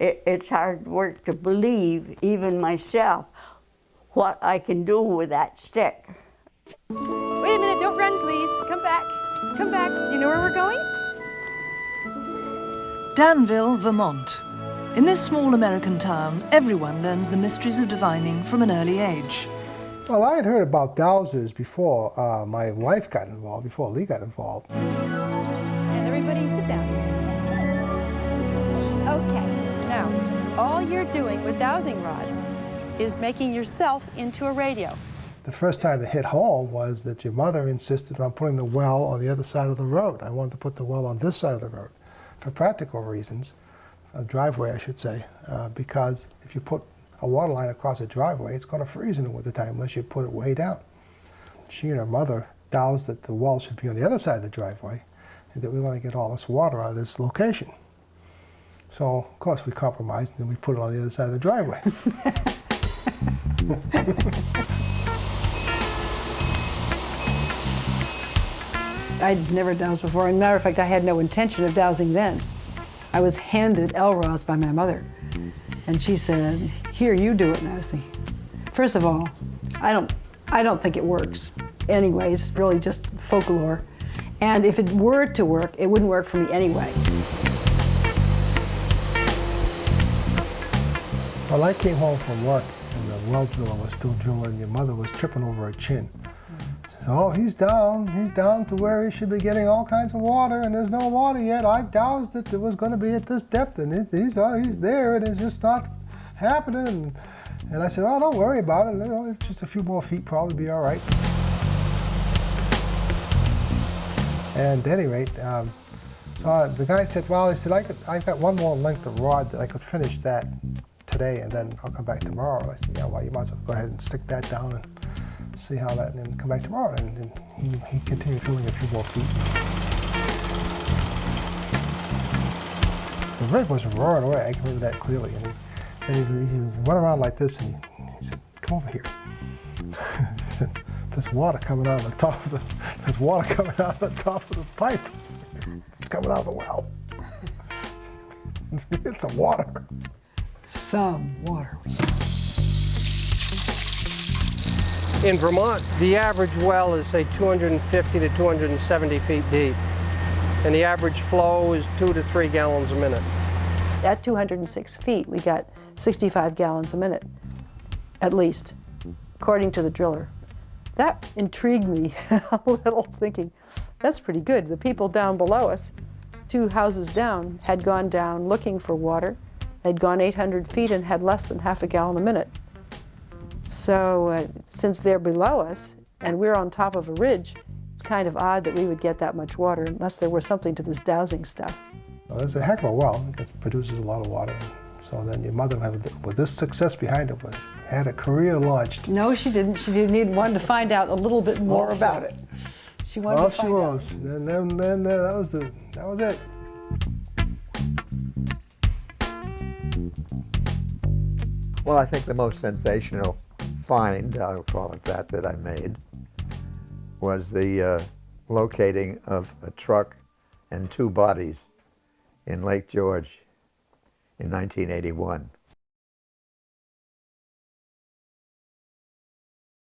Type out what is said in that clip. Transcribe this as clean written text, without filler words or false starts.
it's hard work to believe, even myself, what I can do with that stick. Wait a minute, don't run, please. Come back. Come back. You know where we're going? Danville, Vermont. In this small American town, everyone learns the mysteries of divining from an early age. Well, I had heard about dowsers before my wife got involved, before Lee got involved. And everybody sit down. Okay, now, all you're doing with dowsing rods is making yourself into a radio. The first time it hit home was that your mother insisted on putting the well on the other side of the road. I wanted to put the well on this side of the road for practical reasons, a driveway I should say, because if you put a water line across a driveway, it's going to freeze in the wintertime unless you put it way down. She and her mother dowsed that the well should be on the other side of the driveway and that we want to get all this water out of this location. So, of course, we compromised and then we put it on the other side of the driveway. I'd never dowsed before. As a matter of fact, I had no intention of dowsing then. I was handed L-rods by my mother. And she said, here, you do it. And I was thinking, first of all, I don't think it works. Anyway, it's really just folklore. And if it were to work, it wouldn't work for me anyway. Well, I came home from work and the well driller was still drilling and your mother was tripping over her chin. She said, oh, he's down to where he should be getting all kinds of water and there's no water yet. I dowsed it was going to be at this depth and he's there and it's just not happening. And I said, oh, don't worry about it. You know, it's just a few more feet, probably be all right. And at any rate, so the guy said, well, he said, I got one more length of rod that I could finish that today and then I'll come back tomorrow. And I said, yeah, well, you might as well go ahead and stick that down and see how that, and then come back tomorrow. And he continued drilling a few more feet. The rig was roaring away, I can remember that clearly. And he went around like this and he said, come over here. He said, there's water coming out of the top of the pipe. It's coming out of the well. It's some water. Some water. In Vermont, the average well is, say, 250 to 270 feet deep, and the average flow is 2 to 3 gallons a minute. At 206 feet, we got 65 gallons a minute, at least, according to the driller. That intrigued me a little, thinking, that's pretty good. The people down below us, 2 houses down, had gone down looking for water. They'd gone 800 feet and had less than half a gallon a minute. So since they're below us and we're on top of a ridge, it's kind of odd that we would get that much water unless there was something to this dowsing stuff. Well, it's a heck of a well. It produces a lot of water. So then your mother, with this success behind her, had a career launched. No, she didn't. She wanted to find out a little bit more about it. She wanted to find out. She was. And then that was it. Well, I think the most sensational find, I'll call it that I made, was the locating of a truck and 2 bodies in Lake George in 1981.